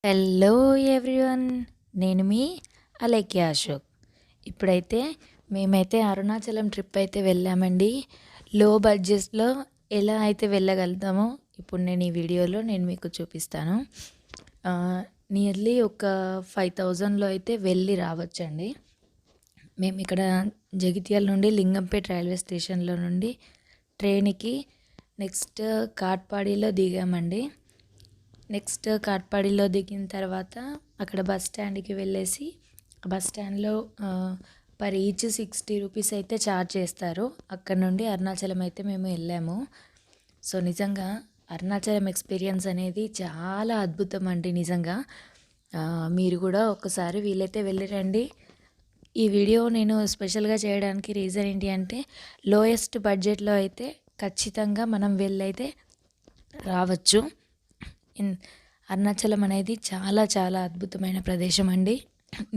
Hello everyone, నేను మీ అలేఖ్య అశోక్. ఇప్పుడైతే మేమైతే అరుణాచలం ట్రిప్ అయితే వెళ్ళామండి. లో బడ్జెట్లో ఎలా అయితే వెళ్ళగలుగుతామో ఇప్పుడు నేను ఈ వీడియోలో మీకు చూపిస్తాను. నియర్లీ ఒక 5000లో అయితే వెళ్ళి రావచ్చండి. మేము ఇక్కడ జగిత్యాల నుండి లింగంపేట రైల్వే స్టేషన్లో నుండి ట్రైన్కి నెక్స్ట్ కాట్పాడిలో దిగామండి. నెక్స్ట్ కాట్పాడిలో దిగిన తర్వాత అక్కడ బస్ స్టాండ్కి వెళ్ళేసి బస్ స్టాండ్లో పర్ ఈచ్ 60 రూపీస్ అయితే ఛార్జ్ చేస్తారు. అక్కడ నుండి అరుణాచలం అయితే మేము వెళ్ళాము. సో నిజంగా అరుణాచలం ఎక్స్పీరియన్స్ అనేది చాలా అద్భుతం అండి. నిజంగా మీరు కూడా ఒకసారి వీలైతే వెళ్ళిరండి. ఈ వీడియో నేను స్పెషల్గా చేయడానికి రీజన్ ఏంటి అంటే లోయెస్ట్ బడ్జెట్లో అయితే ఖచ్చితంగా మనం వెళ్ళైతే రావచ్చు. అరుణాచలం అనేది చాలా చాలా అద్భుతమైన ప్రదేశం అండి.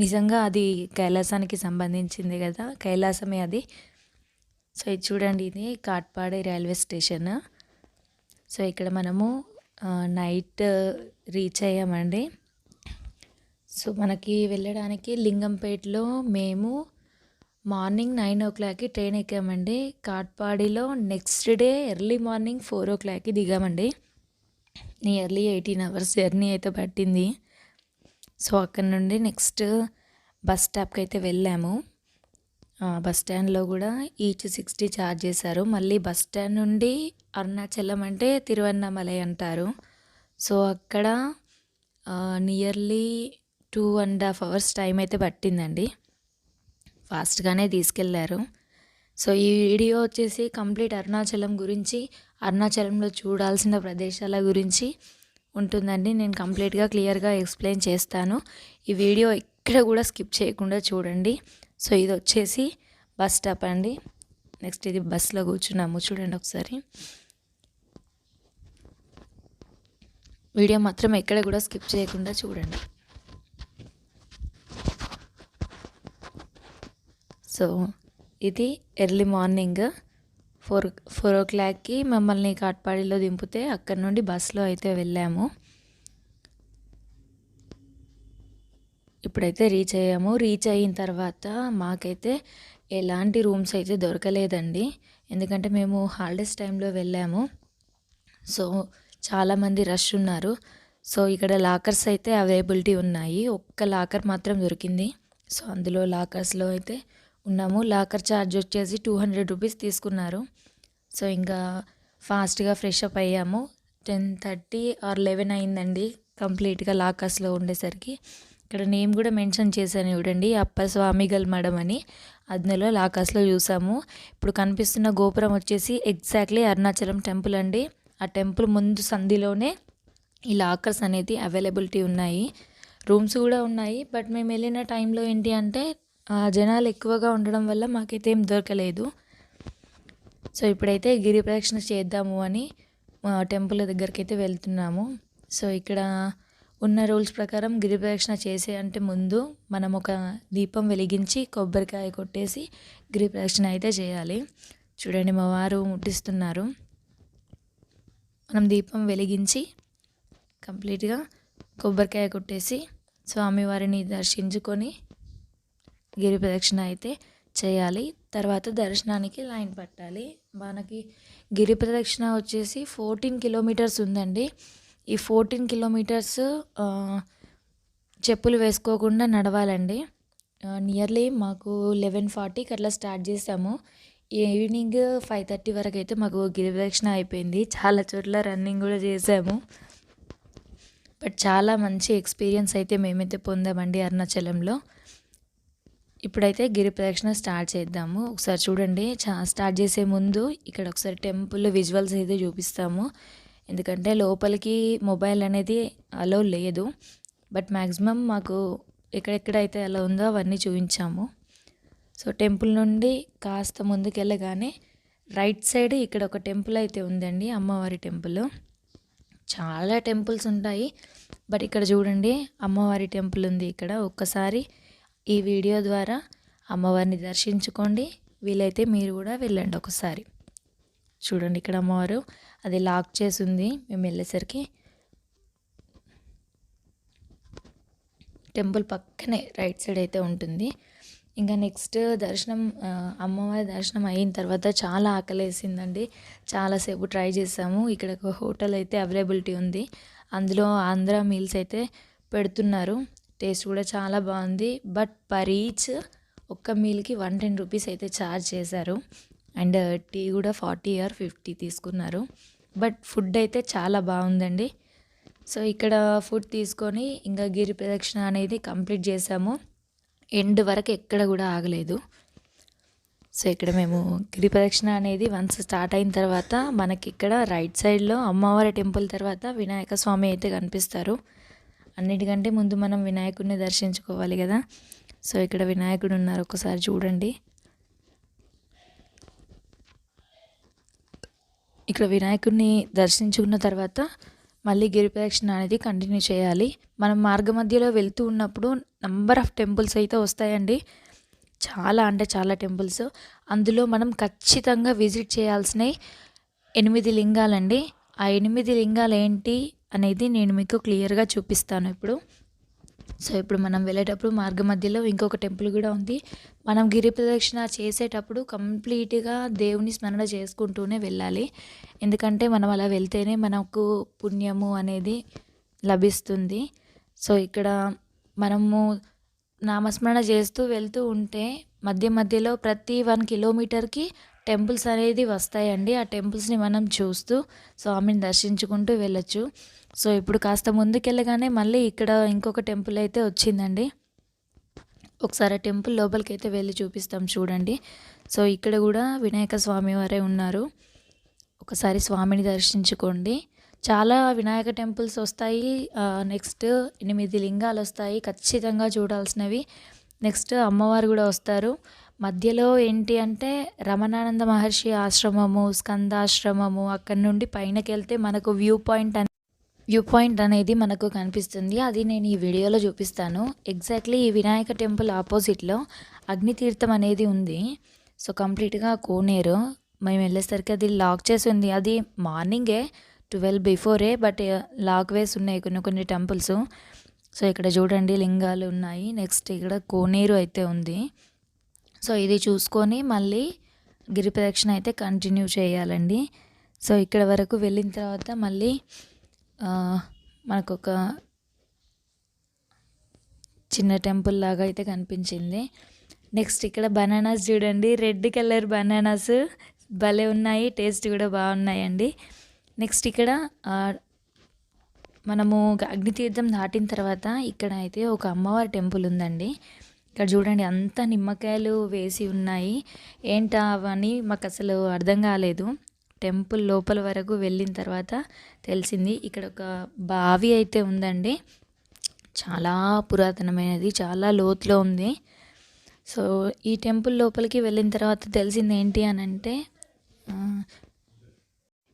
నిజంగా అది కైలాసానికి సంబంధించింది కదా, కైలాసమే అది. సో ఇది చూడండి, ఇది కాట్పాడి రైల్వే స్టేషన్. సో ఇక్కడ మనము నైట్ రీచ్ అయ్యామండి. సో మనకి వెళ్ళడానికి లింగంపేటలో మేము మార్నింగ్ 9 o'clockకి ట్రైన్ ఎక్కామండి. కాట్పాడిలో నెక్స్ట్ డే ఎర్లీ మార్నింగ్ 4 o'clockకి దిగామండి. నియర్లీ 18 hours జర్నీ అయితే పట్టింది. సో అక్కడ నుండి నెక్స్ట్ బస్ స్టాప్కి అయితే వెళ్ళాము. బస్ స్టాండ్లో కూడా ఈచ్ 60 ఛార్జ్ చేశారు. మళ్ళీ బస్ స్టాండ్ నుండి అరుణాచలం అంటే తిరువన్నామలై అంటారు. సో అక్కడ నియర్లీ 2.5 hours టైం అయితే పట్టిందండి. ఫాస్ట్గానే తీసుకెళ్లారు. సో ఈ వీడియో వచ్చేసి కంప్లీట్ అరుణాచలం గురించి, అరుణాచలంలో చూడాల్సిన ప్రదేశాల గురించి ఉంటుందండి. నేను కంప్లీట్గా క్లియర్గా ఎక్స్ప్లెయిన్ చేస్తాను. ఈ వీడియో ఎక్కడ కూడా స్కిప్ చేయకుండా చూడండి. సో ఇది వచ్చేసి బస్ స్టాప్ అండి. నెక్స్ట్ ఇది బస్లో కూర్చున్నాము, చూడండి ఒకసారి. వీడియో మాత్రం ఎక్కడ కూడా స్కిప్ చేయకుండా చూడండి. సో ఇది ఎర్లీ మార్నింగ్ 4 o'clockకి మమ్మల్ని కాట్పాడిలో దింపితే అక్కడ నుండి బస్సులో అయితే వెళ్ళాము. ఇప్పుడైతే రీచ్ అయ్యాము. రీచ్ అయిన తర్వాత మాకైతే ఎలాంటి రూమ్స్ అయితే దొరకలేదండి. ఎందుకంటే మేము హాలిడేస్ టైంలో వెళ్ళాము. సో చాలామంది రష్ ఉన్నారు. సో ఇక్కడ లాకర్స్ అయితే అవైలబిలిటీ ఉన్నాయి. ఒక్క లాకర్ మాత్రం దొరికింది. సో అందులో లాకర్స్లో అయితే ఉన్నాము. లాకర్ ఛార్జ్ వచ్చేసి 200 రూపీస్ తీసుకున్నారు. సో ఇంకా ఫాస్ట్గా ఫ్రెష్ అప్ అయ్యాము. 10:30 or 11 అయిందండి కంప్లీట్గా లాకర్స్లో ఉండేసరికి. ఇక్కడ నేమ్ కూడా మెన్షన్ చేశాను చూడండి, అప్పస్వామిగల్ మఠం అని. అందులో లాకర్స్లో చూసాము. ఇప్పుడు కనిపిస్తున్న గోపురం వచ్చేసి ఎగ్జాక్ట్లీ అరుణాచలం టెంపుల్ అండి. ఆ టెంపుల్ ముందు సంధిలోనే ఈ లాకర్స్ అనేది అవైలబిలిటీ ఉన్నాయి. రూమ్స్ కూడా ఉన్నాయి. బట్ మేము వెళ్ళిన టైంలో ఏంటి అంటే జనాలు ఎక్కువగా ఉండడం వల్ల మాకైతే ఏం దొరకలేదు. సో ఇప్పుడైతే గిరి ప్రదక్షిణ చేద్దాము అని టెంపుల్ దగ్గరికి అయితే వెళ్తున్నాము. సో ఇక్కడ ఉన్న రూల్స్ ప్రకారం గిరి ప్రదక్షిణ చేసే అంటే ముందు మనం ఒక దీపం వెలిగించి కొబ్బరికాయ కొట్టేసి గిరి ప్రదక్షిణ అయితే చేయాలి. చూడండి, మా వారు ముట్టిస్తున్నారు. మనం దీపం వెలిగించి కంప్లీట్గా కొబ్బరికాయ కొట్టేసి స్వామివారిని దర్శించుకొని గిరి ప్రదక్షిణ అయితే చేయాలి. తర్వాత దర్శనానికి లైన్ పట్టాలి. మనకి గిరి ప్రదక్షిణ వచ్చేసి 14 kilometers ఉందండి. ఈ 14 kilometers చెప్పులు వేసుకోకుండా నడవాలండి. నియర్లీ మాకు 11:40కి అట్లా స్టార్ట్ చేసాము. ఈవినింగ్ 5:30 వరకు అయితే మాకు గిరి ప్రదక్షిణ అయిపోయింది. చాలా చోట్ల రన్నింగ్ కూడా చేసాము. బట్ చాలా మంచి ఎక్స్పీరియన్స్ అయితే మేమైతే పొందామండి అరుణాచలంలో. ఇప్పుడైతే గిరి ప్రదక్షిణ స్టార్ట్ చేద్దాము. ఒకసారి చూడండి, స్టార్ట్ చేసే ముందు ఇక్కడ ఒకసారి టెంపుల్ విజువల్స్ అయితే చూపిస్తాము. ఎందుకంటే లోపలికి మొబైల్ అనేది అలో లేదు. బట్ మ్యాక్సిమం మాకు ఎక్కడెక్కడైతే అలా ఉందో అవన్నీ చూపించాము. సో టెంపుల్ నుండి కాస్త ముందుకు వెళ్ళగానే రైట్ సైడ్ ఇక్కడ ఒక టెంపుల్ అయితే ఉందండి, అమ్మవారి టెంపుల్. చాలా టెంపుల్స్ ఉంటాయి, బట్ ఇక్కడ చూడండి అమ్మవారి టెంపుల్ ఉంది ఇక్కడ. ఒక్కసారి ఈ వీడియో ద్వారా అమ్మవారిని దర్శించుకోండి. వీలైతే మీరు కూడా వెళ్ళండి ఒకసారి. చూడండి, ఇక్కడ అమ్మవారు అది లాక్ చేసి ఉంది మేము వెళ్ళేసరికి. టెంపుల్ పక్కనే రైట్ సైడ్ అయితే ఉంటుంది. ఇంకా నెక్స్ట్ దర్శనం అమ్మవారి దర్శనం అయిన తర్వాత చాలా ఆకలేసిందండి. చాలాసేపు ట్రై చేసాము. ఇక్కడ ఒక హోటల్ అయితే అవైలబిలిటీ ఉంది. అందులో ఆంధ్ర మీల్స్ అయితే పెడుతున్నారు. టేస్ట్ కూడా చాలా బాగుంది. బట్ పర్ ఈచ్ ఒక్క మీల్కి 110 రూపీస్ అయితే ఛార్జ్ చేశారు. అండ్ టీ కూడా 40 or 50 తీసుకున్నారు. బట్ ఫుడ్ అయితే చాలా బాగుందండి. సో ఇక్కడ ఫుడ్ తీసుకొని ఇంకా గిరి ప్రదక్షిణ అనేది కంప్లీట్ చేసాము. ఎండ్ వరకు ఎక్కడ కూడా ఆగలేదు. సో ఇక్కడ మేము గిరి ప్రదక్షిణ అనేది వన్స్ స్టార్ట్ అయిన తర్వాత మనకి ఇక్కడ రైట్ సైడ్లో అమ్మవారి టెంపుల్ తర్వాత వినాయక స్వామి అయితే కనిపిస్తారు. అన్నిటికంటే ముందు మనం వినాయకుడిని దర్శించుకోవాలి కదా. సో ఇక్కడ వినాయకుడు ఉన్నారు, ఒకసారి చూడండి. ఇక్కడ వినాయకుడిని దర్శించుకున్న తర్వాత మళ్ళీ గిరి ప్రదక్షిణ అనేది కంటిన్యూ చేయాలి. మనం మార్గ మధ్యలో వెళ్తూ ఉన్నప్పుడు నంబర్ ఆఫ్ టెంపుల్స్ అయితే వస్తాయండి. చాలా అంటే చాలా టెంపుల్స్. అందులో మనం ఖచ్చితంగా విజిట్ చేయాల్సినవి 8 లింగాలండి. ఆ 8 లింగాలు ఏంటి అనేది నేను మీకు క్లియర్గా చూపిస్తాను ఇప్పుడు. సో ఇప్పుడు మనం వెళ్ళేటప్పుడు మార్గ మధ్యలో ఇంకొక టెంపుల్ కూడా ఉంది. మనం గిరి ప్రదక్షిణ చేసేటప్పుడు కంప్లీట్గా దేవుని స్మరణ చేసుకుంటూనే వెళ్ళాలి. ఎందుకంటే మనం అలా వెళ్తేనే మనకు పుణ్యము అనేది లభిస్తుంది. సో ఇక్కడ మనము నామస్మరణ చేస్తూ వెళ్తూ ఉంటే మధ్య మధ్యలో ప్రతి 1 కిలోమీటర్కి టెంపుల్స్ అనేది వస్తాయండి. ఆ టెంపుల్స్ని మనం చూస్తూ స్వామిని దర్శించుకుంటూ వెళ్ళొచ్చు. సో ఇప్పుడు కాస్త ముందుకెళ్ళగానే మళ్ళీ ఇక్కడ ఇంకొక టెంపుల్ అయితే వచ్చిందండి. ఒకసారి టెంపుల్ లోపలికి అయితే వెళ్ళి చూపిస్తాం చూడండి. సో ఇక్కడ కూడా వినాయక స్వామి వారే ఉన్నారు. ఒకసారి స్వామిని దర్శించుకోండి. చాలా వినాయక టెంపుల్స్ వస్తాయి. నెక్స్ట్ 8 లింగాలు వస్తాయి ఖచ్చితంగా చూడాల్సినవి. నెక్స్ట్ అమ్మవారు కూడా వస్తారు. మధ్యలో ఏంటి అంటే రమణానంద మహర్షి ఆశ్రమము, స్కందాశ్రమము, అక్కడి నుండి పైనకి వెళ్తే మనకు వ్యూ పాయింట్ అనేది మనకు కనిపిస్తుంది. అది నేను ఈ వీడియోలో చూపిస్తాను. ఎగ్జాక్ట్లీ ఈ వినాయక టెంపుల్ ఆపోజిట్లో అగ్నితీర్థం అనేది ఉంది. సో కంప్లీట్గా కోనేరు. మేము వెళ్ళేసరికి అది లాక్ చేసి ఉంది. అది మార్నింగే 12 బిఫోరే, బట్ లాక్ వేసి ఉన్నాయి కొన్ని టెంపుల్స్. సో ఇక్కడ చూడండి లింగాలు ఉన్నాయి. నెక్స్ట్ ఇక్కడ కోనేరు అయితే ఉంది. సో ఇది చూసుకొని మళ్ళీ గిరి ప్రదక్షిణ అయితే కంటిన్యూ చేయాలండి. సో ఇక్కడ వరకు వెళ్ళిన తర్వాత మళ్ళీ మనకు ఒక చిన్న టెంపుల్ లాగా అయితే కనిపించింది. నెక్స్ట్ ఇక్కడ బనానాస్ చూడండి, రెడ్ కలర్ బనానాస్ భలే ఉన్నాయి, టేస్ట్ కూడా బాగున్నాయండి. నెక్స్ట్ ఇక్కడ మనము అగ్నితీర్థం దాటిన తర్వాత ఇక్కడ అయితే ఒక అమ్మవారి టెంపుల్ ఉందండి. ఇక్కడ చూడండి అంతా నిమ్మకాయలు వేసి ఉన్నాయి. ఏంటా అవని మాకు అసలు అర్థం కాలేదు. టెంపుల్ లోపల వరకు వెళ్ళిన తర్వాత తెలిసింది. ఇక్కడ ఒక బావి అయితే ఉందండి. చాలా పురాతనమైనది, చాలా లోతులో ఉంది. సో ఈ టెంపుల్ లోపలికి వెళ్ళిన తర్వాత తెలిసింది ఏంటి అని అంటే,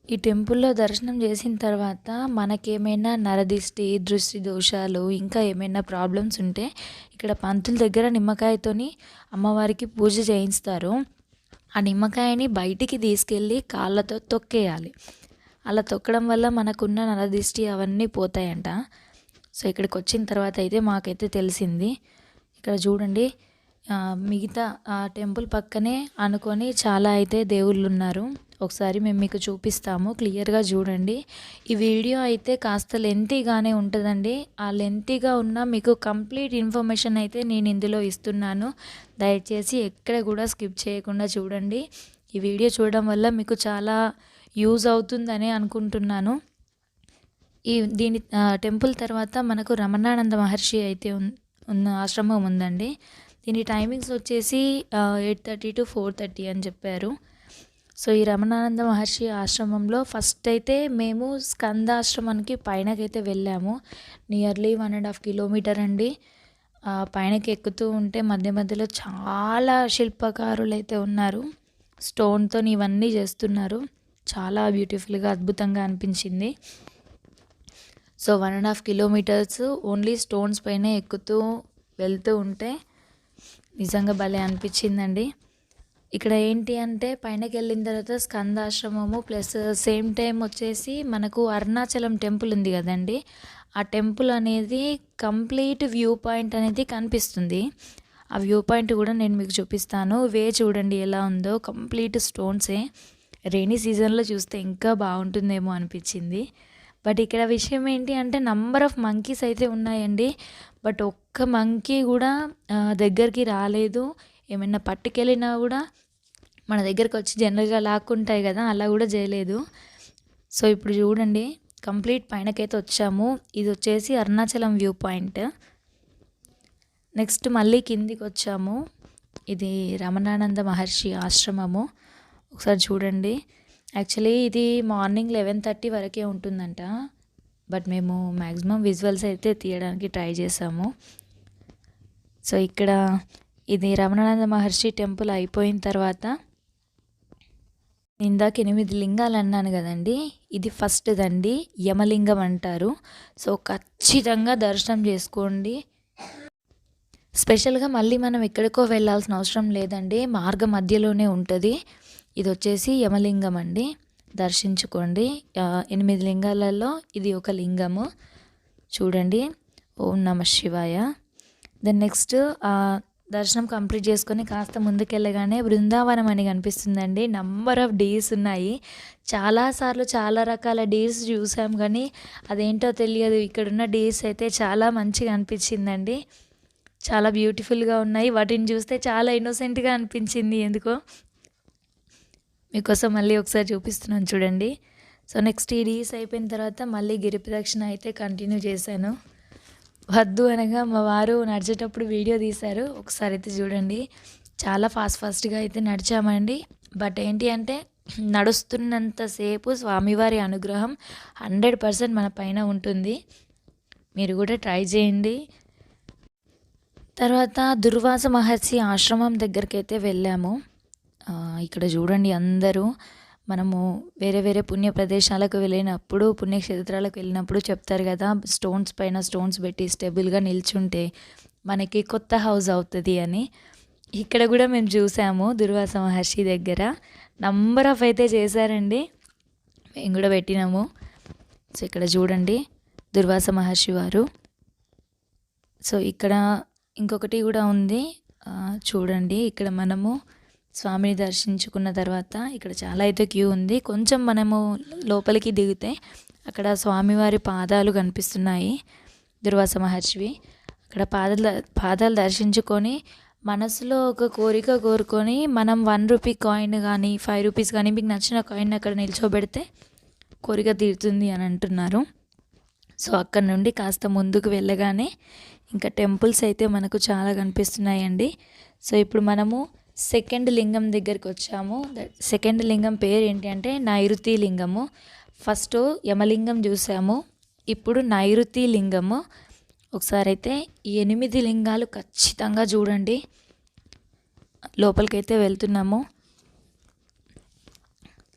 ఈ టెంపుల్లో దర్శనం చేసిన తర్వాత మనకేమైనా నరదిష్టి, దృష్టి దోషాలు, ఇంకా ఏమైనా ప్రాబ్లమ్స్ ఉంటే ఇక్కడ పంతుల దగ్గర నిమ్మకాయతోని అమ్మవారికి పూజ చేయిస్తారు. ఆ నిమ్మకాయని బయటికి తీసుకెళ్ళి కాళ్ళతో తొక్కేయాలి. అలా తొక్కడం వల్ల మనకున్న నరదిష్టి అవన్నీ పోతాయంట. సో ఇక్కడికి వచ్చిన తర్వాత అయితే మాకైతే తెలిసింది. ఇక్కడ చూడండి మిగతా ఆ టెంపుల్ పక్కనే అనుకొని చాలా అయితే దేవుళ్ళు ఉన్నారు. ఒకసారి మేము మీకు చూపిస్తాము, క్లియర్గా చూడండి. ఈ వీడియో అయితే కాస్త లెంతీగానే ఉంటుందండి. ఆ లెంతీగా ఉన్న మీకు కంప్లీట్ ఇన్ఫర్మేషన్ అయితే నేను ఇందులో ఇస్తున్నాను. దయచేసి ఎక్కడ కూడా స్కిప్ చేయకుండా చూడండి. ఈ వీడియో చూడడం వల్ల మీకు చాలా యూజ్ అవుతుందని అనుకుంటున్నాను. దీని టెంపుల్ తర్వాత మనకు రమణానంద మహర్షి అయితే ఉన్న ఆశ్రమం ఉందండి. దీని టైమింగ్స్ వచ్చేసి 8:30 to 4:30 అని చెప్పారు. సో ఈ రమణానంద మహర్షి ఆశ్రమంలో ఫస్ట్ అయితే మేము స్కందాశ్రమానికి పైనకైతే వెళ్ళాము. నియర్లీ 1.5 కిలోమీటర్ అండి. పైనకి ఎక్కుతూ ఉంటే మధ్య మధ్యలో చాలా శిల్పకారులు అయితే ఉన్నారు. స్టోన్తో ఇవన్నీ చేస్తున్నారు. చాలా బ్యూటిఫుల్గా అద్భుతంగా అనిపించింది. సో 1.5 కిలోమీటర్స్ ఓన్లీ స్టోన్స్ పైన ఎక్కుతూ వెళ్తూ ఉంటే నిజంగా భలే అనిపించిందండి. ఇక్కడ ఏంటి అంటే పైనకి వెళ్ళిన తర్వాత స్కందాశ్రమము ప్లస్ సేమ్ టైం వచ్చేసి మనకు అరుణాచలం టెంపుల్ ఉంది కదండి. ఆ టెంపుల్ అనేది కంప్లీట్ వ్యూ పాయింట్ అనేది కనిపిస్తుంది. ఆ వ్యూ పాయింట్ కూడా నేను మీకు చూపిస్తాను. చూడండి ఎలా ఉందో, కంప్లీట్ స్టోన్సే. రెయినీ సీజన్లో చూస్తే ఇంకా బాగుంటుందేమో అనిపించింది. బట్ ఇక్కడ విషయం ఏంటి అంటే నంబర్ ఆఫ్ మంకీస్ అయితే ఉన్నాయండి. బట్ ఒక్క మంకీ కూడా దగ్గరికి రాలేదు. ఏమైనా పట్టుకెళ్ళినా కూడా మన దగ్గరకు వచ్చి జనరల్గా లాక్కుంటాయి కదా, అలా కూడా చేయలేదు. సో ఇప్పుడు చూడండి కంప్లీట్ పైనకైతే వచ్చాము. ఇది వచ్చేసి అరుణాచలం వ్యూ పాయింట్. నెక్స్ట్ మళ్ళీ కిందికి వచ్చాము. ఇది రమణానంద మహర్షి ఆశ్రమము. ఒకసారి చూడండి. యాక్చువల్లీ ఇది మార్నింగ్ 11:30 వరకే ఉంటుందంట. బట్ మేము మ్యాక్సిమం విజువల్స్ అయితే తీయడానికి ట్రై చేసాము. సో ఇక్కడ ఇది రమణానంద మహర్షి టెంపుల్ అయిపోయిన తర్వాత ఇందాక 8 లింగాలు అన్నాను కదండి, ఇది ఫస్ట్దండి, యమలింగం అంటారు. సో ఖచ్చితంగా దర్శనం చేసుకోండి. స్పెషల్గా మళ్ళీ మనం ఎక్కడికో వెళ్ళాల్సిన అవసరం లేదండి, మార్గ మధ్యలోనే ఉంటుంది. ఇది వచ్చేసి యమలింగం అండి, దర్శించుకోండి. 8 లింగాలలో ఇది ఒక లింగము. చూడండి. ఓం నమ శివాయ. దెన్ నెక్స్ట్ దర్శనం కంప్లీట్ చేసుకొని కాస్త ముందుకెళ్ళగానే బృందావనం అని కనిపిస్తుందండి. నంబర్ ఆఫ్ డీర్స్ ఉన్నాయి. చాలాసార్లు చాలా రకాల డీర్స్ చూసాం కానీ అదేంటో తెలియదు. ఇక్కడున్న డీర్స్ అయితే చాలా మంచిగా అనిపించిందండి. చాలా బ్యూటిఫుల్గా ఉన్నాయి. వాటిని చూస్తే చాలా ఇన్నోసెంట్గా అనిపించింది ఎందుకో. మీకోసం మళ్ళీ ఒకసారి చూపిస్తున్నాను చూడండి. సో నెక్స్ట్ ఈ డీర్స్ అయిపోయిన తర్వాత మళ్ళీ గిరి ప్రదక్షిణ అయితే కంటిన్యూ చేశాను. వద్దు అనగా మా వారు నడిచేటప్పుడు వీడియో తీశారు. ఒకసారి అయితే చూడండి. చాలా ఫాస్ట్గా అయితే నడిచామండి. బట్ ఏంటి అంటే నడుస్తున్నంతసేపు స్వామివారి అనుగ్రహం 100% మన పైన ఉంటుంది. మీరు కూడా ట్రై చేయండి. తర్వాత దుర్వాస మహర్షి ఆశ్రమం దగ్గరికి అయితే వెళ్ళాము. ఇక్కడ చూడండి అందరూ మనము వేరే వేరే పుణ్య ప్రదేశాలకు వెళ్ళినప్పుడు, పుణ్యక్షేత్రాలకు వెళ్ళినప్పుడు చెప్తారు కదా, స్టోన్స్ పైన స్టోన్స్ పెట్టి స్టెబుల్గా నిల్చుంటే మనకి కొత్త హౌస్ అవుతుంది అని. ఇక్కడ కూడా మేము చూసాము దుర్వాస మహర్షి దగ్గర. నంబర్ ఆఫ్ అయితే చేశారండి, మేము కూడా పెట్టినాము. సో ఇక్కడ చూడండి దుర్వాస మహర్షి వారు. సో ఇక్కడ ఇంకొకటి కూడా ఉంది చూడండి. ఇక్కడ మనము స్వామిని దర్శించుకున్న తర్వాత ఇక్కడ చాలా అయితే క్యూ ఉంది. కొంచెం మనము లోపలికి దిగితే అక్కడ స్వామివారి పాదాలు కనిపిస్తున్నాయి, దుర్వాస మహర్షివి. అక్కడ పాదాలు దర్శించుకొని మనసులో ఒక కోరిక కోరుకొని మనం 1 రూపీ కాయిన్ కానీ 5 రూపీస్ కానీ మీకు నచ్చిన కాయిన్ అక్కడ నిల్చోబెడితే కోరిక తీరుతుంది అని అంటున్నారు. సో అక్కడ నుండి కాస్త ముందుకు వెళ్ళగానే ఇంకా టెంపుల్స్ అయితే మనకు చాలా కనిపిస్తున్నాయండి. సో ఇప్పుడు మనము సెకండ్ లింగం దగ్గరికి వచ్చాము. సెకండ్ లింగం పేరు ఏంటి అంటే నైరుతి లింగము. ఫస్ట్ యమలింగం చూసాము, ఇప్పుడు నైరుతి లింగము. ఒకసారి అయితే ఈ 8 లింగాలు ఖచ్చితంగా చూడండి. లోపలికైతే వెళ్తున్నాము.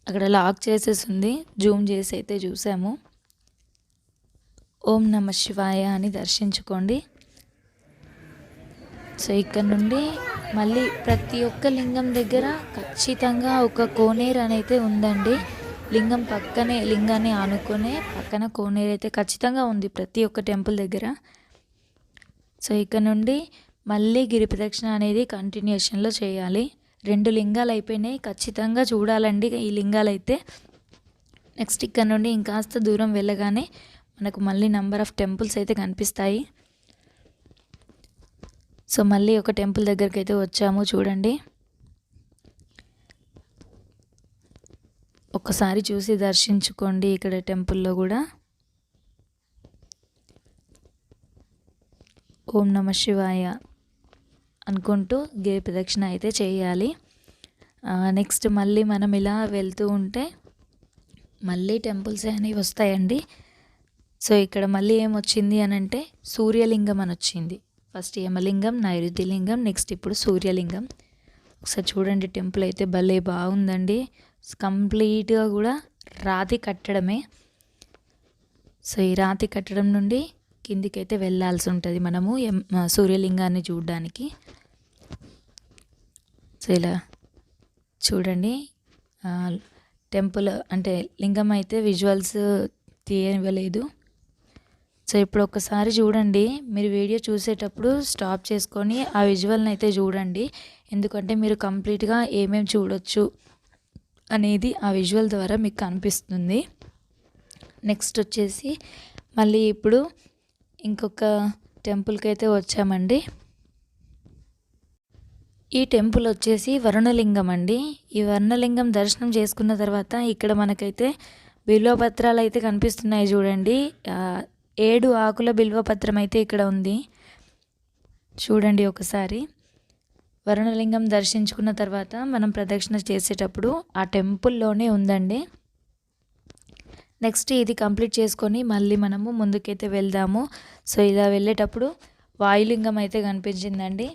అక్కడ లాక్ చేసేసింది, జూమ్ చేసి అయితే చూసాము. ఓం నమ శివాయ అని దర్శించుకోండి. సో ఇక్కడ నుండి మళ్ళీ ప్రతి ఒక్క లింగం దగ్గర ఖచ్చితంగా ఒక కోనేరు అనేది ఉందండి. లింగం పక్కనే, లింగాన్ని ఆనుకునే పక్కన కోనేరు అయితే ఖచ్చితంగా ఉంది ప్రతి ఒక్క టెంపుల్ దగ్గర. సో ఇక్కడ నుండి మళ్ళీ గిరి ప్రదక్షిణ అనేది కంటిన్యూషన్లో చేయాలి. 2 లింగాలు అయిపోయినాయి, ఖచ్చితంగా చూడాలండి ఈ లింగాలు అయితే. నెక్స్ట్ ఇక్కడ నుండి ఇంకాస్త దూరం వెళ్ళగానే మనకు మళ్ళీ నంబర్ ఆఫ్ టెంపుల్స్ అయితే కనిపిస్తాయి. సో మళ్ళీ ఒక టెంపుల్ దగ్గరికి అయితే వచ్చాము చూడండి. ఒక్కసారి చూసి దర్శించుకోండి ఇక్కడ టెంపుల్లో కూడా. ఓం నమ శివాయ అనుకుంటూ గిరి ప్రదక్షిణ అయితే చేయాలి. నెక్స్ట్ మళ్ళీ మనం ఇలా వెళ్తూ ఉంటే మళ్ళీ టెంపుల్స్ అనేవి వస్తాయండి. సో ఇక్కడ మళ్ళీ ఏమొచ్చింది అని అంటే సూర్యలింగం అని వచ్చింది. ఫస్ట్ యమలింగం, నైరుతి లింగం, నెక్స్ట్ ఇప్పుడు సూర్యలింగం. ఒకసారి చూడండి టెంపుల్ అయితే భలే బాగుందండి. కంప్లీట్గా కూడా రాతి కట్టడమే. సో ఈ రాతి కట్టడం నుండి కిందికైతే వెళ్ళాల్సి ఉంటుంది మనము సూర్యలింగాన్ని చూడడానికి. సో ఇలా చూడండి టెంపుల్ అంటే లింగం అయితే విజువల్స్ తీయలేదు. సో ఇప్పుడు ఒక్కసారి చూడండి, మీరు వీడియో చూసేటప్పుడు స్టాప్ చేసుకొని ఆ విజువల్ని అయితే చూడండి. ఎందుకంటే మీరు కంప్లీట్గా ఏమేమి చూడొచ్చు అనేది ఆ విజువల్ ద్వారా మీకు కనిపిస్తుంది. నెక్స్ట్ వచ్చేసి మళ్ళీ ఇప్పుడు ఇంకొక టెంపుల్కి అయితే వచ్చామండి. ఈ టెంపుల్ వచ్చేసి వరుణలింగం అండి. ఈ వరుణలింగం దర్శనం చేసుకున్న తర్వాత ఇక్కడ మనకైతే బిల్వపత్రాలు అయితే కనిపిస్తున్నాయి చూడండి. 7 ఆకుల బిల్వపత్రం అయితే ఇక్కడ ఉంది చూడండి ఒకసారి. వరుణలింగం దర్శించుకున్న తర్వాత మనం ప్రదక్షిణ చేసేటప్పుడు ఆ టెంపుల్లోనే ఉందండి. నెక్స్ట్ ఇది కంప్లీట్ చేసుకొని మళ్ళీ మనము ముందుకైతే వెళ్దాము. సో ఇలా వెళ్ళేటప్పుడు వాయులింగం అయితే కనిపించిందండి.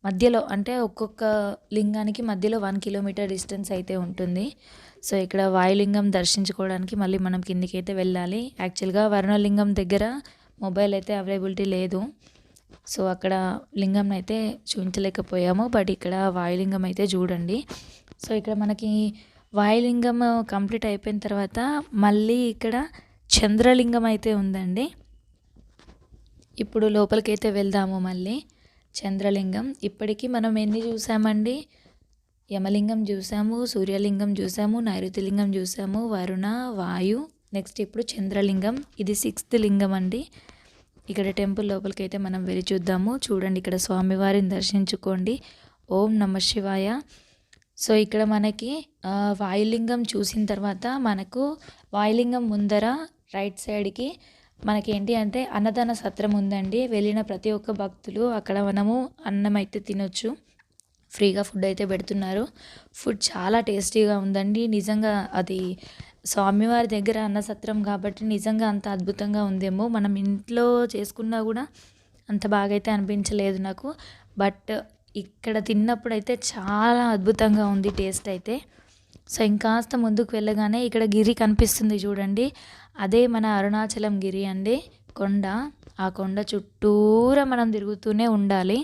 మధ్యలో అంటే ఒక్కొక్క లింగానికి మధ్యలో 1 కిలోమీటర్ డిస్టెన్స్ అయితే ఉంటుంది. సో ఇక్కడ వాయులింగం దర్శించుకోవడానికి మళ్ళీ మనం కిందికి అయితే వెళ్ళాలి. యాక్చువల్గా వరుణలింగం దగ్గర మొబైల్ అయితే అవైలబిలిటీ లేదు. సో అక్కడ లింగం అయితే చూపించలేకపోయాము. బట్ ఇక్కడ వాయులింగం అయితే చూడండి. సో ఇక్కడ మనకి వాయులింగం కంప్లీట్ అయిపోయిన తర్వాత మళ్ళీ ఇక్కడ చంద్రలింగం అయితే ఉందండి. ఇప్పుడు లోపలికైతే వెళ్దాము. మళ్ళీ చంద్రలింగం ఇప్పటికీ మనం ఎన్ని చూసామండి? యమలింగం చూసాము, సూర్యలింగం చూసాము, నైరుతిలింగం చూసాము, వరుణ, వాయు. నెక్స్ట్ ఇప్పుడు చంద్రలింగం. ఇది 6th లింగం అండి. ఇక్కడ టెంపుల్ లోపలికైతే మనం వెళ్ళి చూద్దాము. చూడండి ఇక్కడ స్వామివారిని దర్శించుకోండి. ఓం నమ శివాయ. సో ఇక్కడ మనకి వాయులింగం చూసిన తర్వాత మనకు వాయులింగం ముందర రైట్ సైడ్కి మనకి ఏంటి అంటే అన్నదాన సత్రం ఉందండి. వెళ్ళిన ప్రతి ఒక్క భక్తులు అక్కడ మనము అన్నం అయితే తినొచ్చు. ఫ్రీగా ఫుడ్ అయితే పెడుతున్నారు. ఫుడ్ చాలా టేస్టీగా ఉందండి. నిజంగా అది స్వామివారి దగ్గర అన్నసత్రం కాబట్టి నిజంగా అంత అద్భుతంగా ఉందేమో. మనం ఇంట్లో చేసుకున్నా కూడా అంత బాగా అయితే అనిపించలేదు నాకు. బట్ ఇక్కడ తిన్నప్పుడు అయితే చాలా అద్భుతంగా ఉంది టేస్ట్ అయితే. సో ఇంకాస్త ముందుకు వెళ్ళగానే ఇక్కడ గిరి కనిపిస్తుంది చూడండి. అదే మన అరుణాచలం గిరి అండి, కొండ. ఆ కొండ చుట్టూరా మనం తిరుగుతూనే ఉండాలి.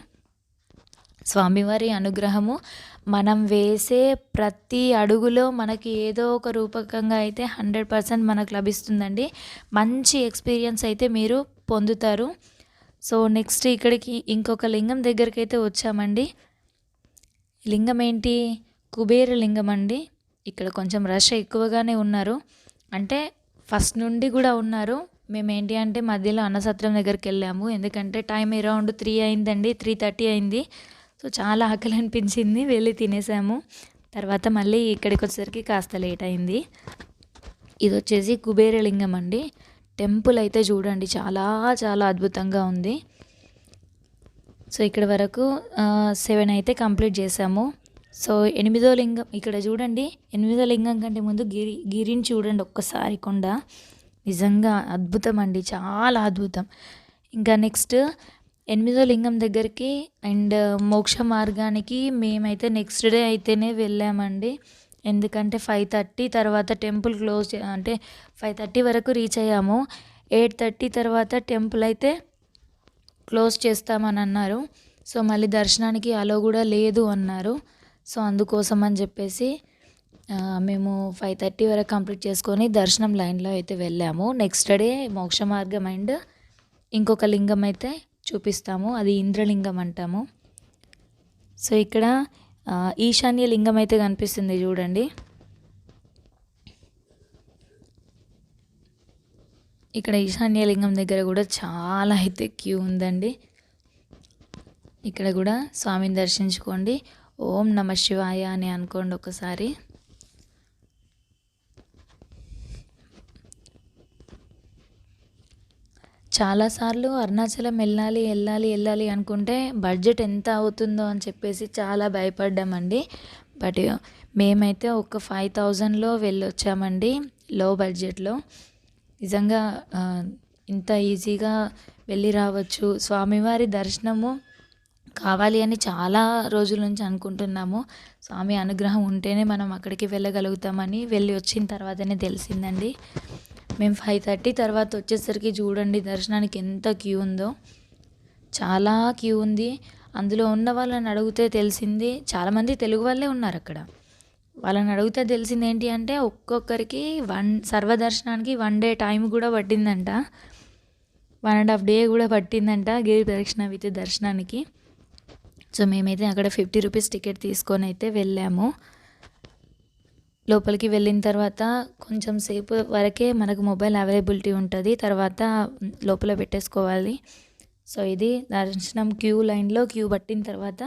స్వామివారి అనుగ్రహము మనం వేసే ప్రతి అడుగులో మనకి ఏదో ఒక రూపకంగా అయితే 100% మనకు లభిస్తుందండి. మంచి ఎక్స్పీరియన్స్ అయితే మీరు పొందుతారు. సో నెక్స్ట్ ఇక్కడికి ఇంకొక లింగం దగ్గరికి అయితే వచ్చామండి. లింగం ఏంటి? కుబేర లింగం అండి. ఇక్కడ కొంచెం రష్ ఎక్కువగానే ఉన్నారు, అంటే ఫస్ట్ నుండి కూడా ఉన్నారు. మేము ఏంటి అంటే మధ్యలో అన్నసత్రం దగ్గరికి వెళ్ళాము. ఎందుకంటే టైం అరౌండ్ 3 అయిందండి, 3:30 అయింది. సో చాలా ఆకలి అనిపించింది, వెళ్ళి తినేసాము. తర్వాత మళ్ళీ ఇక్కడికి వచ్చేసరికి కాస్త లేట్ అయింది. ఇది వచ్చేసి కుబేరలింగం అండి. టెంపుల్ అయితే చూడండి చాలా చాలా అద్భుతంగా ఉంది. సో ఇక్కడ వరకు 7 అయితే కంప్లీట్ చేసాము. సో 8వ లింగం ఇక్కడ చూడండి. 8వ లింగం కంటే ముందు గిరిని చూడండి ఒక్కసారి. కొండ నిజంగా అద్భుతం అండి, చాలా అద్భుతం. ఇంకా నెక్స్ట్ 8వ లింగం దగ్గరికి అండ్ మోక్ష మార్గానికి మేమైతే నెక్స్ట్ డే అయితేనే వెళ్ళామండి. ఎందుకంటే 5:30 తర్వాత టెంపుల్ క్లోజ్, అంటే 5:30 వరకు రీచ్ అయ్యాము. 8:30 తర్వాత టెంపుల్ అయితే క్లోజ్ చేస్తామని అన్నారు. సో మళ్ళీ దర్శనానికి అలో కూడా లేదు అన్నారు. సో అందుకోసం అని చెప్పేసి మేము 5:30 వరకు కంప్లీట్ చేసుకొని దర్శనం లైన్లో అయితే వెళ్ళాము. నెక్స్ట్ డే మోక్ష మార్గం అండ్ ఇంకొక లింగం అయితే చూపిస్తాము, అది ఇంద్రలింగం అంటాము. సో ఇక్కడ ఈశాన్య లింగం అయితే కనిపిస్తుంది చూడండి. ఇక్కడ ఈశాన్య లింగం దగ్గర కూడా చాలా అయితే క్యూ ఉందండి. ఇక్కడ కూడా స్వామిని దర్శించుకోండి. ఓం నమ శివాయ అని అనుకోండి ఒకసారి. చాలాసార్లు అరుణాచలం వెళ్ళాలి అనుకుంటే బడ్జెట్ ఎంత అవుతుందో అని చెప్పేసి చాలా భయపడ్డామండి. బట్ మేమైతే ఒక 5,000లో వెళ్ళొచ్చామండి, లో బడ్జెట్లో. నిజంగా ఇంత ఈజీగా వెళ్ళి రావచ్చు. స్వామివారి దర్శనము కావాలి అని చాలా రోజుల నుంచి అనుకుంటున్నాము. స్వామి అనుగ్రహం ఉంటేనే మనం అక్కడికి వెళ్ళగలుగుతామని వెళ్ళి వచ్చిన తర్వాతనే తెలిసిందండి. మేము 5:30 తర్వాత వచ్చేసరికి చూడండి దర్శనానికి ఎంత క్యూ ఉందో, చాలా క్యూ ఉంది. అందులో ఉన్న వాళ్ళని అడిగితే తెలిసింది, చాలామంది తెలుగు వాళ్ళే ఉన్నారు అక్కడ. వాళ్ళని అడిగితే తెలిసింది ఏంటి అంటే ఒక్కొక్కరికి సర్వదర్శనానికి 1 డే టైం కూడా పట్టిందంట. 1.5 డే కూడా పట్టిందంట గిరి ప్రదక్షిణ విత్ దర్శనానికి. సో మేమైతే అక్కడ 50 రూపీస్ టికెట్ తీసుకొని అయితే వెళ్ళాము. లోపలికి వెళ్ళిన తర్వాత కొంచెం సేపు వరకే మనకు మొబైల్ అవైలబిలిటీ ఉంటుంది, తర్వాత లోపల పెట్టేసుకోవాలి. సో ఇది దర్శనం లైన్లో క్యూ పట్టిన తర్వాత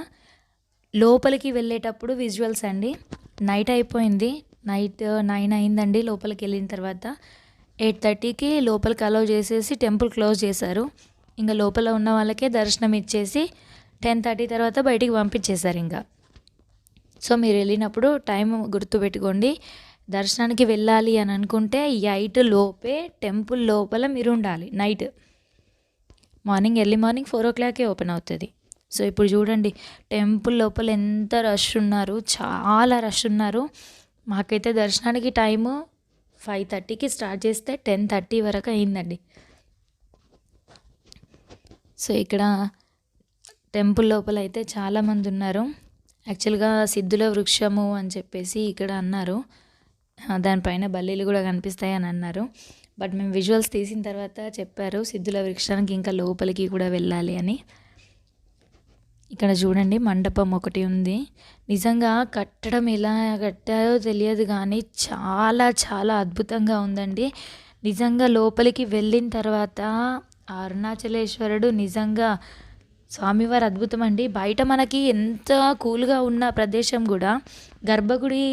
లోపలికి వెళ్ళేటప్పుడు విజువల్స్ అండి. నైట్ అయిపోయింది, నైట్ 9 అయిందండి. లోపలికి వెళ్ళిన తర్వాత 8:30కి లోపలికి అలౌ చేసేసి టెంపుల్ క్లోజ్ చేశారు. ఇంకా లోపల ఉన్న వాళ్ళకే దర్శనం ఇచ్చేసి 10:30 తర్వాత బయటికి పంపించేశారు ఇంకా. సో మీరు వెళ్ళినప్పుడు టైం గుర్తుపెట్టుకోండి. దర్శనానికి వెళ్ళాలి అని అనుకుంటే 8 లోపే టెంపుల్ లోపల మీరు ఉండాలి. నైట్ ఎర్లీ మార్నింగ్ 4 o'clockకే ఓపెన్ అవుతుంది. సో ఇప్పుడు చూడండి టెంపుల్ లోపల ఎంత రష్ ఉన్నారు, చాలా రష్ ఉన్నారు. మాకైతే దర్శనానికి టైము 5:30కి స్టార్ట్ చేస్తే 10:30 వరకు అయిందండి. సో ఇక్కడ టెంపుల్ లోపల అయితే చాలామంది ఉన్నారు. యాక్చువల్గా సిద్ధుల వృక్షము అని చెప్పేసి ఇక్కడ అన్నారు, దానిపైన బల్లీలు కూడా కనిపిస్తాయి అని అన్నారు. బట్ మేము విజువల్స్ తీసిన తర్వాత చెప్పారు సిద్ధుల వృక్షానికి ఇంకా లోపలికి కూడా వెళ్ళాలి అని. ఇక్కడ చూడండి మండపం ఒకటి ఉంది. నిజంగా కట్టడం ఎలా కట్టారో తెలియదు కానీ చాలా చాలా అద్భుతంగా ఉందండి. నిజంగా లోపలికి వెళ్ళిన తర్వాత అరుణాచలేశ్వరుడు నిజంగా స్వామివారు అద్భుతం అండి. బయట మనకి ఎంత కూల్గా ఉన్న ప్రదేశం కూడా గర్భగుడి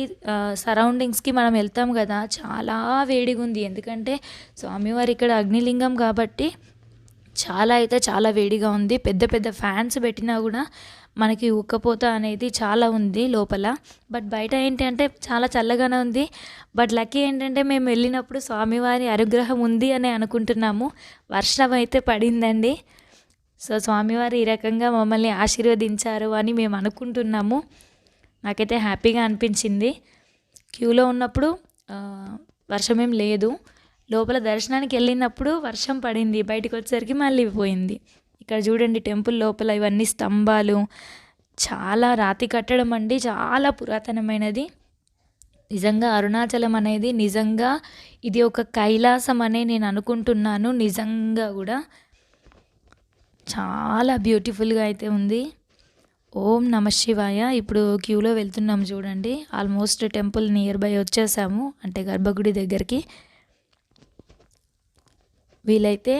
సరౌండింగ్స్కి మనం వెళ్తాం కదా, చాలా వేడిగా ఉంది. ఎందుకంటే స్వామివారు ఇక్కడ అగ్నిలింగం కాబట్టి చాలా అయితే చాలా వేడిగా ఉంది. పెద్ద పెద్ద ఫ్యాన్స్ పెట్టినా కూడా మనకి ఉక్కపోత అనేది చాలా ఉంది లోపల. బట్ బయట ఏంటంటే చాలా చల్లగానే ఉంది. బట్ లక్కీ ఏంటంటే మేము వెళ్ళినప్పుడు స్వామివారి అనుగ్రహం ఉంది అని అనుకుంటున్నాము. వర్షం అయితే పడిందండి. సో స్వామివారు ఈ రకంగా మమ్మల్ని ఆశీర్వదించారు అని మేము అనుకుంటున్నాము. నాకైతే హ్యాపీగా అనిపించింది. క్యూలో ఉన్నప్పుడు వర్షం ఏం లేదు. లోపల దర్శనానికి వెళ్ళినప్పుడు వర్షం పడింది, బయటకు వచ్చేసరికి మళ్ళీ పోయింది. ఇక్కడ చూడండి టెంపుల్ లోపల ఇవన్నీ స్తంభాలు, చాలా రాతి కట్టడం అండి, చాలా పురాతనమైనది. నిజంగా అరుణాచలం అనేది నిజంగా ఇది ఒక కైలాసం అనే నేను అనుకుంటున్నాను. నిజంగా కూడా చాలా బ్యూటిఫుల్గా అయితే ఉంది. ఓం నమ శివాయ. ఇప్పుడు క్యూలో వెళ్తున్నాము చూడండి. ఆల్మోస్ట్ టెంపుల్ నియర్ బై వచ్చేసాము, అంటే గర్భగుడి దగ్గరికి. వీలైతే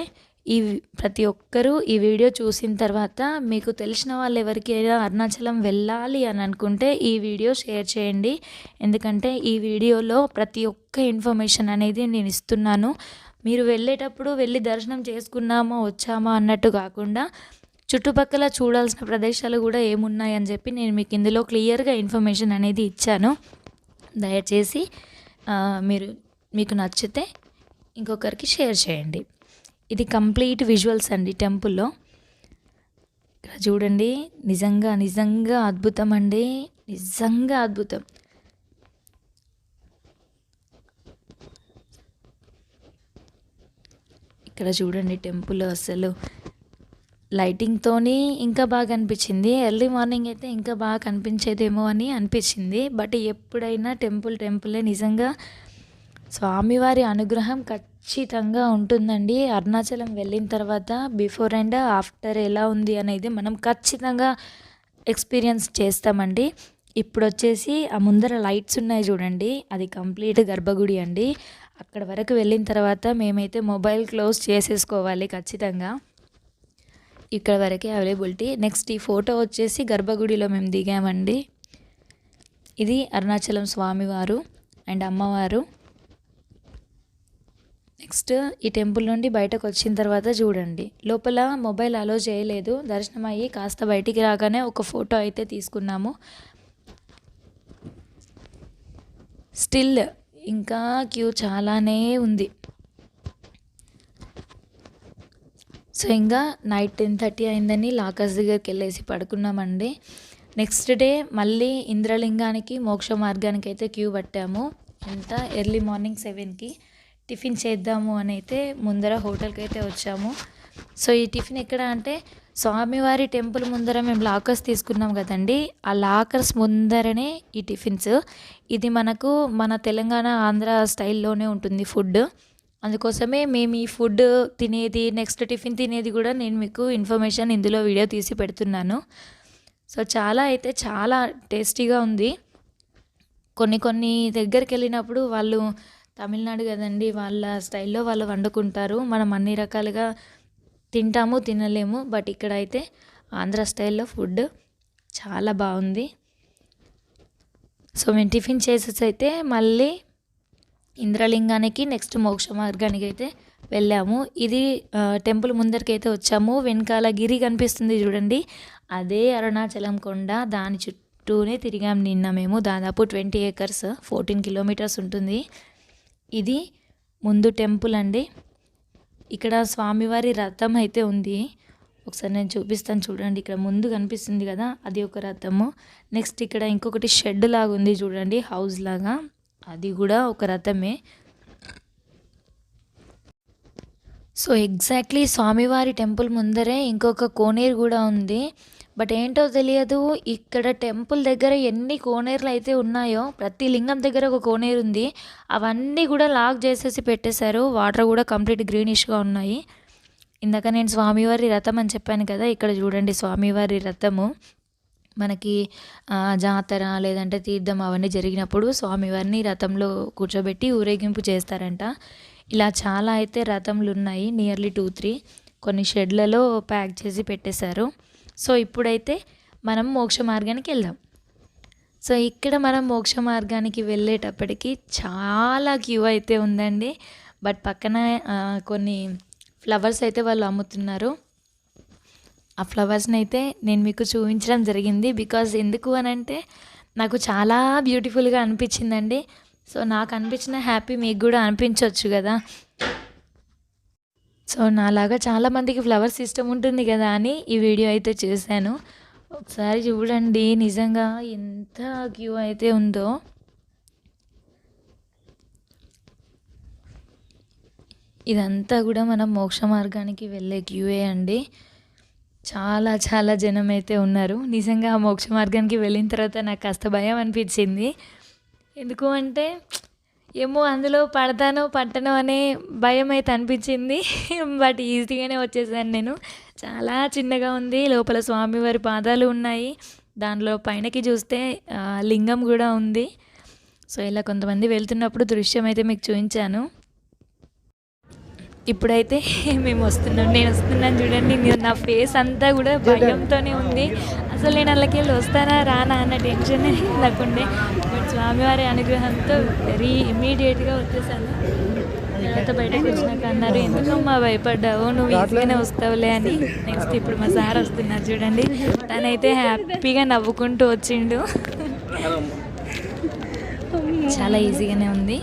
ప్రతి ఒక్కరూ ఈ వీడియో చూసిన తర్వాత మీకు తెలిసిన వాళ్ళు ఎవరికైనా అరుణాచలం వెళ్ళాలి అని అనుకుంటే ఈ వీడియో షేర్ చేయండి. ఎందుకంటే ఈ వీడియోలో ప్రతి ఒక్క ఇన్ఫర్మేషన్ అనేది నేను ఇస్తున్నాను. మీరు వెళ్ళేటప్పుడు వెళ్ళి దర్శనం చేసుకున్నామా వచ్చామా అన్నట్టు కాకుండా చుట్టుపక్కల చూడాల్సిన ప్రదేశాలు కూడా ఏమున్నాయని చెప్పి నేను మీకు ఇందులో క్లియర్గా ఇన్ఫర్మేషన్ అనేది ఇచ్చాను. దయచేసి మీకు నచ్చితే ఇంకొకరికి షేర్ చేయండి. ఇది కంప్లీట్ విజువల్స్ అండి టెంపుల్లో. ఇక్కడ చూడండి నిజంగా నిజంగా అద్భుతం అండి, నిజంగా అద్భుతం. ఇక్కడ చూడండి టెంపుల్ అసలు లైటింగ్తోని ఇంకా బాగా అనిపించింది. ఎర్లీ మార్నింగ్ అయితే ఇంకా బాగా కనిపించేదేమో అని అనిపించింది. బట్ ఎప్పుడైనా టెంపులే. నిజంగా స్వామివారి అనుగ్రహం ఖచ్చితంగా ఉంటుందండి. అరుణాచలం వెళ్ళిన తర్వాత బిఫోర్ అండ్ ఆఫ్టర్ ఎలా ఉంది అనేది మనం ఖచ్చితంగా ఎక్స్పీరియన్స్ చేస్తామండి. ఇప్పుడు వచ్చేసి ఆ ముందర లైట్స్ ఉన్నాయి చూడండి, అది కంప్లీట్ గర్భగుడి అండి. అక్కడ వరకు వెళ్ళిన తర్వాత మేమైతే మొబైల్ క్లోజ్ చేసేసుకోవాలి ఖచ్చితంగా. ఇక్కడ వరకే అవైలబిలిటీ. నెక్స్ట్ ఈ ఫోటో వచ్చేసి గర్భగుడిలో మేము దిగామండి. ఇది అరుణాచలం స్వామివారు అండ్ అమ్మవారు. నెక్స్ట్ ఈ టెంపుల్ నుండి బయటకు వచ్చిన తర్వాత చూడండి లోపల మొబైల్ అలో చేయలేదు. దర్శనం అయ్యి కాస్త బయటికి రాగానే ఒక ఫోటో అయితే తీసుకున్నాము. స్టిల్ ఇంకా క్యూ చాలానే ఉంది. సో ఇంకా నైట్ 10:30 అయిందని లాకర్స్ దగ్గరికి వెళ్ళేసి పడుకున్నామండి. నెక్స్ట్ డే మళ్ళీ ఇంద్రలింగానికి మోక్ష మార్గానికి అయితే క్యూ పట్టాము. ఎంత ఎర్లీ మార్నింగ్ 7కి టిఫిన్ చేద్దాము అని అయితే ముందర హోటల్కి అయితే వచ్చాము. సో ఈ టిఫిన్ ఎక్కడ అంటే స్వామివారి టెంపుల్ ముందర మేము లాకర్స్ తీసుకున్నాం కదండి, ఆ లాకర్స్ ముందరనే ఈ టిఫిన్స్. ఇది మన తెలంగాణ ఆంధ్ర స్టైల్లోనే ఉంటుంది ఫుడ్. అందుకోసమే మేము ఈ ఫుడ్ తినేది, నెక్స్ట్ టిఫిన్ తినేది కూడా నేను మీకు ఇన్ఫర్మేషన్ ఇందులో వీడియో తీసి పెడుతున్నాను. సో చాలా టేస్టీగా ఉంది. కొన్ని దగ్గరికి వెళ్ళినప్పుడు వాళ్ళు తమిళనాడు కదండి, వాళ్ళ స్టైల్లో వాళ్ళు వండుకుంటారు. మనం అన్ని రకాలుగా తింటాము, తినలేము. బట్ ఇక్కడ అయితే ఆంధ్ర స్టైల్లో ఫుడ్ చాలా బాగుంది. సో మేము టిఫిన్ చేసేసి అయితే మళ్ళీ ఇంద్రలింగానికి నెక్స్ట్ మోక్ష మార్గానికి అయితే వెళ్ళాము. ఇది టెంపుల్ ముందరికి అయితే వచ్చాము. వెనకాల గిరి కనిపిస్తుంది చూడండి, అదే అరుణాచలం కొండ. దాని చుట్టూనే తిరిగాం నిన్న మేము. దాదాపు 20 acres, 14 kilometers ఉంటుంది. ఇది ముందు టెంపుల్ అండి. ఇక్కడ స్వామివారి రథం అయితే ఉంది. ఒకసారి నేను చూపిస్తాను చూడండి. ఇక్కడ ముందు కనిపిస్తుంది కదా, అది ఒక రథము. నెక్స్ట్ ఇక్కడ ఇంకొకటి షెడ్ లాగా ఉంది చూడండి, హౌస్ లాగా, అది కూడా ఒక రథమే. సో ఎగ్జాక్ట్లీ స్వామివారి టెంపుల్ ముందరే ఇంకొక కోనేరు కూడా ఉంది. బట్ ఏంటో తెలియదు, ఇక్కడ టెంపుల్ దగ్గర ఎన్ని కోనేరులు అయితే ఉన్నాయో, ప్రతి లింగం దగ్గర ఒక కోనేరు ఉంది. అవన్నీ కూడా లాక్ చేసేసి పెట్టేశారు. వాటర్ కూడా కంప్లీట్ గ్రీనిష్గా ఉన్నాయి. ఇందాక నేను స్వామివారి రథం అని చెప్పాను కదా, ఇక్కడ చూడండి స్వామివారి రథము. మనకి జాతర లేదంటే తీర్థం అవన్నీ జరిగినప్పుడు స్వామివారిని రథంలో కూర్చోబెట్టి ఊరేగింపు చేస్తారంట. ఇలా చాలా అయితే రథంలు ఉన్నాయి, నియర్లీ 2-3. కొన్ని షెడ్లలో ప్యాక్ చేసి పెట్టేశారు. సో ఇప్పుడైతే మనం మోక్ష మార్గానికి వెళ్దాం. సో ఇక్కడ మనం మోక్ష మార్గానికి వెళ్ళేటప్పటికి చాలా క్యూ అయితే ఉందండి. బట్ పక్కన కొన్ని ఫ్లవర్స్ అయితే వాళ్ళు అమ్ముతున్నారు. ఆ ఫ్లవర్స్ని అయితే నేను మీకు చూపించడం జరిగింది. బికాజ్ ఎందుకు అని అంటే నాకు చాలా బ్యూటిఫుల్గా అనిపించిందండి. సో నాకు అనిపించిన హ్యాపీ మీకు కూడా అనిపించవచ్చు కదా. సో నాలాగా చాలామందికి ఫ్లవర్స్ ఇష్టం ఉంటుంది కదా అని ఈ వీడియో అయితే చేశాను. ఒకసారి చూడండి, నిజంగా ఎంత క్యూ అయితే ఉందో. ఇదంతా కూడా మనం మోక్ష మార్గానికి వెళ్ళే క్యూఏ అండి. చాలా జనం అయితే ఉన్నారు. నిజంగా ఆ మోక్ష మార్గానికి వెళ్ళిన తర్వాత నాకు కాస్త భయం అనిపించింది. ఎందుకు అంటే ఏమో అందులో పడతానో పట్టనో అనే భయం అయితే అనిపించింది. బట్ ఈజీగానే వచ్చేసాను నేను. చాలా చిన్నగా ఉంది. లోపల స్వామివారి పాదాలు ఉన్నాయి. దానిలో పైనకి చూస్తే లింగం కూడా ఉంది. సో ఇలా కొంతమంది వెళ్తున్నప్పుడు దృశ్యం అయితే మీకు చూపించాను. ఇప్పుడైతే మేము నేను వస్తున్నాను చూడండి. నా ఫేస్ అంతా కూడా భయంతోనే ఉంది. అసలు నేను అలాగే వస్తానా రానా అన్న టెన్షన్ నాకుండే. బట్ స్వామివారి అనుగ్రహంతో ఇమీడియట్గా వచ్చేసాను. తర్వాత బయటకు వచ్చినాక అన్నారు, ఎందుకమ్మా భయపడ్డావు, నువ్వు ఈజీగానే వస్తావులే అని. నెక్స్ట్ ఇప్పుడు మా సార్ వస్తున్నారు చూడండి. తనైతే హ్యాపీగా నవ్వుకుంటూ వచ్చిండు. చాలా ఈజీగానే ఉంది.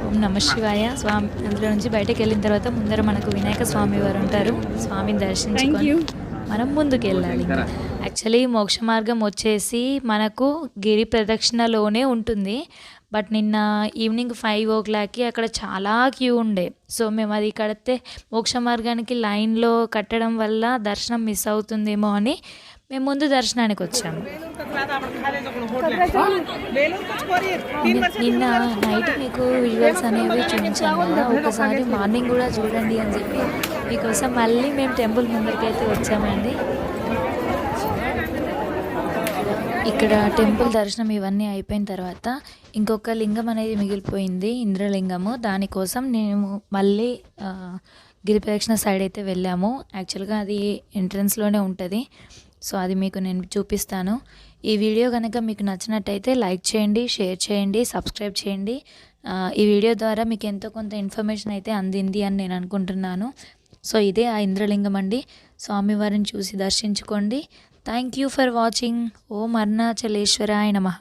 ఓం నమ శివాయ. స్వామి అందులో నుంచి బయటకు వెళ్ళిన తర్వాత ముందర మనకు వినాయక స్వామి వారు ఉంటారు. స్వామిని దర్శించుకొని మనం ముందుకు వెళ్ళాలి. యాక్చువల్లీ మోక్ష మార్గం వచ్చేసి మనకు గిరి ప్రదక్షిణలోనే ఉంటుంది. బట్ నిన్న ఈవినింగ్ 5 o'clockకి అక్కడ చాలా క్యూ ఉండే. సో మేము అది కడితే మోక్ష మార్గానికి లైన్లో కట్టడం వల్ల దర్శనం మిస్ అవుతుందేమో అని మేము ముందు దర్శనానికి వచ్చాము. నిన్న నైట్ మీకు విజువల్స్ అనేవి చూపించాను కదా, ఒకసారి మార్నింగ్ కూడా చూడండి అని చెప్పి మీకోసం మళ్ళీ మేము టెంపుల్ ముందరికి అయితే వచ్చామండి. ఇక్కడ టెంపుల్ దర్శనం ఇవన్నీ అయిపోయిన తర్వాత ఇంకొక లింగం అనేది మిగిలిపోయింది, ఇంద్రలింగము. దానికోసం మేము మళ్ళీ గిరి ప్రదక్షిణ సైడ్ అయితే వెళ్ళాము. యాక్చువల్గా అది ఎంట్రన్స్లోనే ఉంటుంది. సో అది మీకు నేను చూపిస్తాను. ఈ వీడియో కనుక మీకు నచ్చినట్టయితే లైక్ చేయండి, షేర్ చేయండి, సబ్స్క్రైబ్ చేయండి. ఈ వీడియో ద్వారా మీకు ఎంతో కొంత ఇన్ఫర్మేషన్ అయితే అందింది అని నేను అనుకుంటున్నాను. సో ఇదే ఆ ఇంద్రలింగం అండి. స్వామివారిని చూసి దర్శించుకోండి. Thank you for watching. ఓం అరుణాచలేశ్వరాయ నమః.